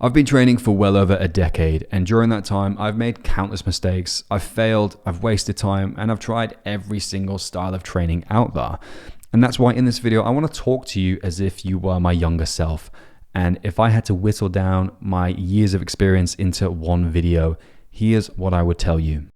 I've been training for well over a decade, and during that time, I've made countless mistakes. I've failed, I've wasted time, and I've tried every single style of training out there. And that's why in this video, I want to talk to you as if you were my younger self. And if I had to whittle down my years of experience into one video, here's what I would tell you.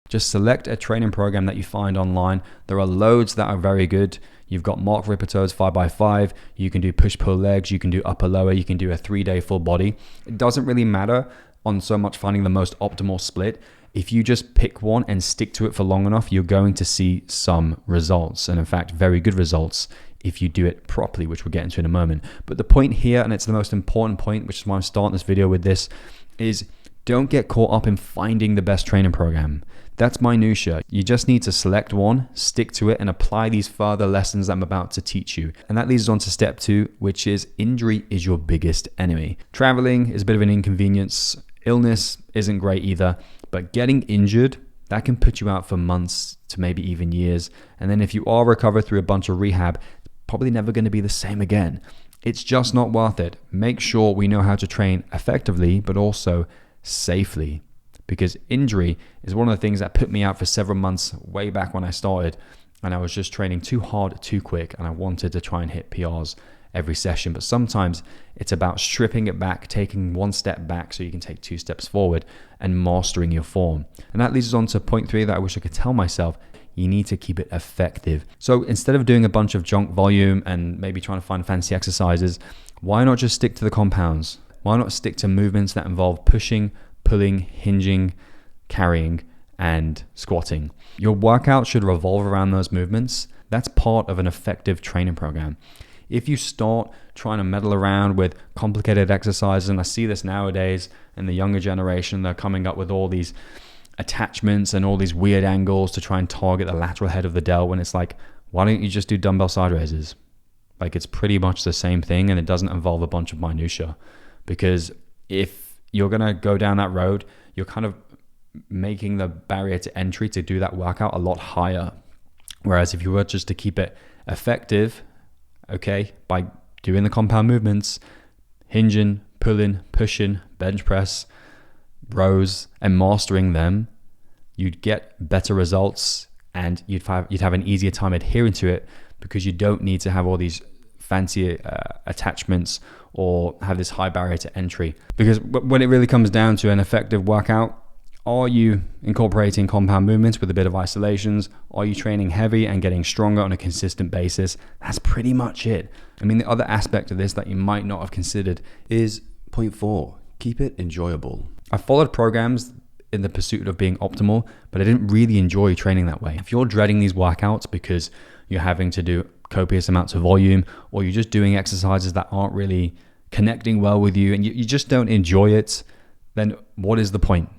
Just select a training program that you find online. There are loads that are very good. You've got Mark Rippetoe's 5x5. You can do push-pull legs. You can do upper-lower. You can do a 3-day full body. It doesn't really matter on so much finding the most optimal split. If you just pick one and stick to it for long enough, you're going to see some results. And in fact, very good results if you do it properly, which we'll get into in a moment. But the point here, and it's the most important point, which is why I'm starting this video with this, is don't get caught up in finding the best training program. That's minutia. You just need to select one, stick to it, and apply these further lessons that I'm about to teach you. And that leads us on to step 2, which is injury is your biggest enemy. Traveling is a bit of an inconvenience. Illness isn't great either, but getting injured, that can put you out for months to maybe even years. And then if you are recovered through a bunch of rehab, it's probably never going to be the same again. It's just not worth it. Make sure we know how to train effectively, but also safely. Because injury is one of the things that put me out for several months way back when I started, and I was just training too hard, too quick, and I wanted to try and hit PRs every session. But sometimes it's about stripping it back, taking one step back so you can take 2 steps forward and mastering your form. And that leads us on to point 3 that I wish I could tell myself. You need to keep it effective. So instead of doing a bunch of junk volume and maybe trying to find fancy exercises, why not just stick to the compounds? Why not stick to movements that involve pushing, pulling, hinging, carrying, and squatting? Your workout should revolve around those movements. That's part of an effective training program. If you start trying to meddle around with complicated exercises, and I see this nowadays in the younger generation, they're coming up with all these attachments and all these weird angles to try and target the lateral head of the delt, when it's like, why don't you just do dumbbell side raises? Like, it's pretty much the same thing, and it doesn't involve a bunch of minutia. Because if you're going to go down that road, you're kind of making the barrier to entry to do that workout a lot higher. Whereas if you were just to keep it effective, okay, by doing the compound movements, hinging, pulling, pushing, bench press, rows, and mastering them, you'd get better results, and you'd have an easier time adhering to it, because you don't need to have all these fancy attachments or have this high barrier to entry. Because when it really comes down to an effective workout, are you incorporating compound movements with a bit of isolations? Are you training heavy and getting stronger on a consistent basis? That's pretty much it. I mean, the other aspect of this that you might not have considered is point 4, keep it enjoyable. I followed programs in the pursuit of being optimal, but I didn't really enjoy training that way. If you're dreading these workouts because you're having to do copious amounts of volume, or you're just doing exercises that aren't really connecting well with you, and you just don't enjoy it, then what is the point?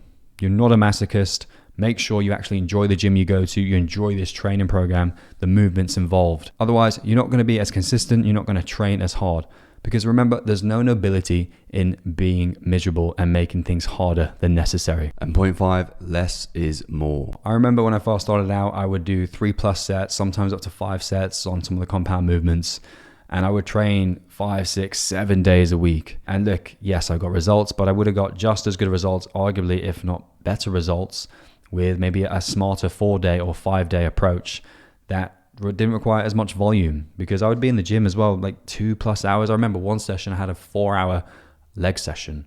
You're not a masochist. Make sure you actually enjoy the gym you go to, you enjoy this training program, the movements involved. Otherwise, you're not going to be as consistent, you're not going to train as hard. Because remember, there's no nobility in being miserable and making things harder than necessary. And point 5, less is more. I remember when I first started out, I would do 3+ sets, sometimes up to 5 sets on some of the compound movements. And I would train 5, 6, 7 days a week. And look, yes, I got results, but I would have got just as good results, arguably, if not better results, with maybe a smarter 4-day or 5-day approach that didn't require as much volume, because I would be in the gym as well, like 2+ hours. I remember one session I had a 4-hour leg session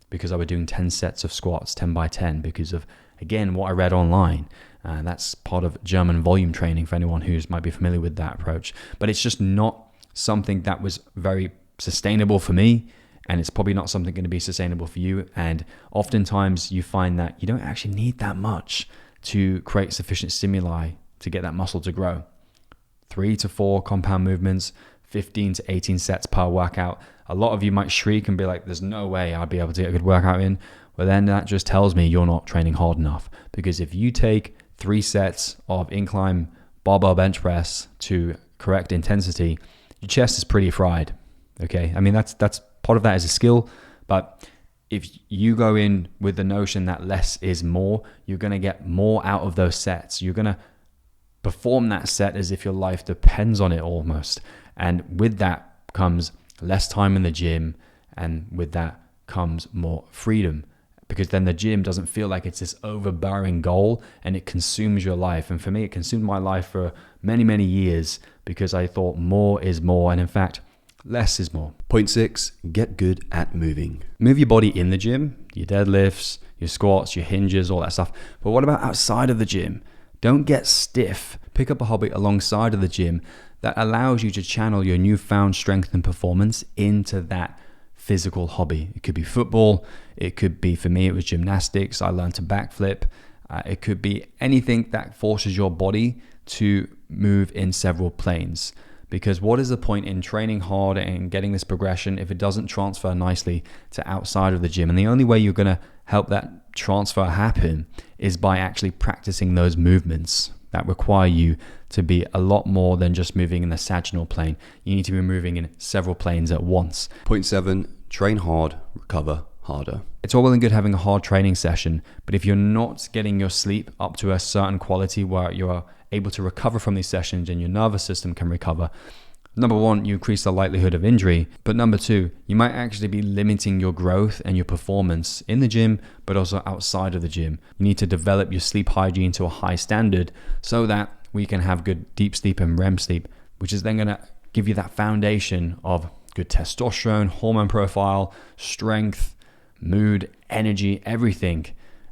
because I was doing 10 sets of squats, 10 by 10, because of, again, what I read online. That's part of German volume training for anyone who might be familiar with that approach. But it's just not something that was very sustainable for me, and it's probably not something going to be sustainable for you. And oftentimes you find that you don't actually need that much to create sufficient stimuli to get that muscle to grow. 3 to 4 compound movements, 15 to 18 sets per workout. A lot of you might shriek and be like, there's no way I'd be able to get a good workout in. Well, then that just tells me you're not training hard enough. Because if you take 3 sets of incline barbell bench press to correct intensity, your chest is pretty fried. Okay, I mean, that's part of that is a skill, but if you go in with the notion that less is more, you're going to get more out of those sets. You're going to perform that set as if your life depends on it almost. And with that comes less time in the gym And with that comes more freedom, because then the gym doesn't feel like it's this overbearing goal and it consumes your life. And for me, it consumed my life for many, many years because I thought more is more. And in fact, less is more. Point 6, get good at moving. Move your body in the gym, your deadlifts, your squats, your hinges, all that stuff. But what about outside of the gym? Don't get stiff. Pick up a hobby alongside of the gym that allows you to channel your newfound strength and performance into that physical hobby. It could be football. It could be, for me, it was gymnastics. I learned to backflip. It could be anything that forces your body to move in several planes. Because what is the point in training hard and getting this progression if it doesn't transfer nicely to outside of the gym? And the only way you're going to help that transfer happen is by actually practicing those movements that require you to be a lot more than just moving in the sagittal plane. You need to be moving in several planes at once. Point 7, train hard, recover harder. It's all well and good having a hard training session, but if you're not getting your sleep up to a certain quality where you're able to recover from these sessions and your nervous system can recover, number one, you increase the likelihood of injury. But number two, you might actually be limiting your growth and your performance in the gym, but also outside of the gym. You need to develop your sleep hygiene to a high standard so that we can have good deep sleep and REM sleep, which is then going to give you that foundation of good testosterone, hormone profile, strength, mood, energy, everything.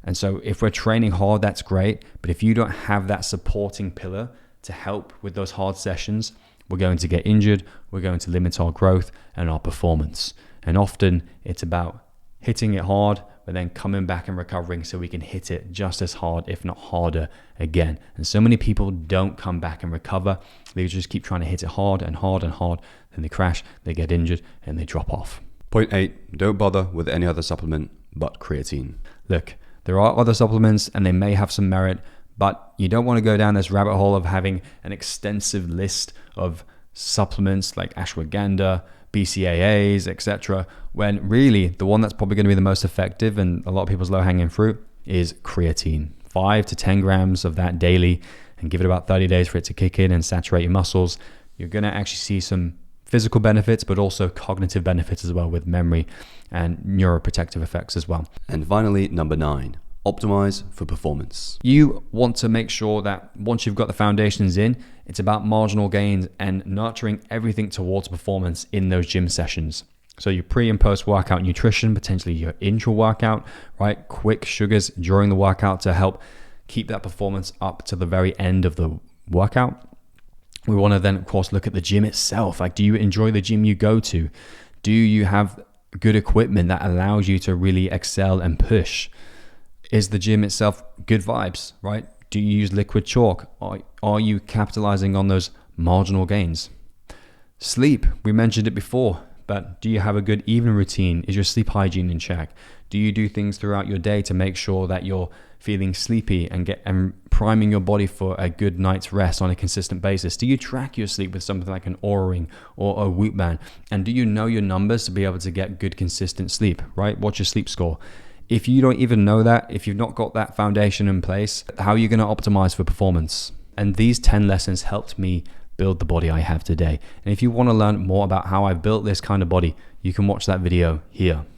And so if we're training hard, that's great. But if you don't have that supporting pillar to help with those hard sessions, we're going to get injured. We're going to limit our growth and our performance. And often it's about hitting it hard, but then coming back and recovering so we can hit it just as hard, if not harder again. And so many people don't come back and recover. They just keep trying to hit it hard and hard and hard. Then they crash, they get injured, and they drop off. Point 8, don't bother with any other supplement but creatine. Look, there are other supplements and they may have some merit, but you don't want to go down this rabbit hole of having an extensive list of supplements like ashwagandha, BCAAs, etc. when really the one that's probably going to be the most effective and a lot of people's low-hanging fruit is creatine. 5 to 10 grams of that daily, and give it about 30 days for it to kick in and saturate your muscles. You're going to actually see some physical benefits, but also cognitive benefits as well, with memory and neuroprotective effects as well. And finally, number 9, optimize for performance. You want to make sure that once you've got the foundations in, it's about marginal gains and nurturing everything towards performance in those gym sessions. So your pre and post workout nutrition, potentially your intra workout, right? Quick sugars during the workout to help keep that performance up to the very end of the workout. We want to then, of course, look at the gym itself. Like, do you enjoy the gym you go to? Do you have good equipment that allows you to really excel and push? Is the gym itself good vibes, right? Do you use liquid chalk? Are you capitalizing on those marginal gains? Sleep, we mentioned it before, but do you have a good evening routine? Is your sleep hygiene in check? Do you do things throughout your day to make sure that you're feeling sleepy and priming your body for a good night's rest on a consistent basis? Do you track your sleep with something like an Oura Ring or a Whoop band? And do you know your numbers to be able to get good consistent sleep, right? What's your sleep score? If you don't even know that, if you've not got that foundation in place, how are you going to optimize for performance? And these 10 lessons helped me build the body I have today. And if you want to learn more about how I built this kind of body, you can watch that video here.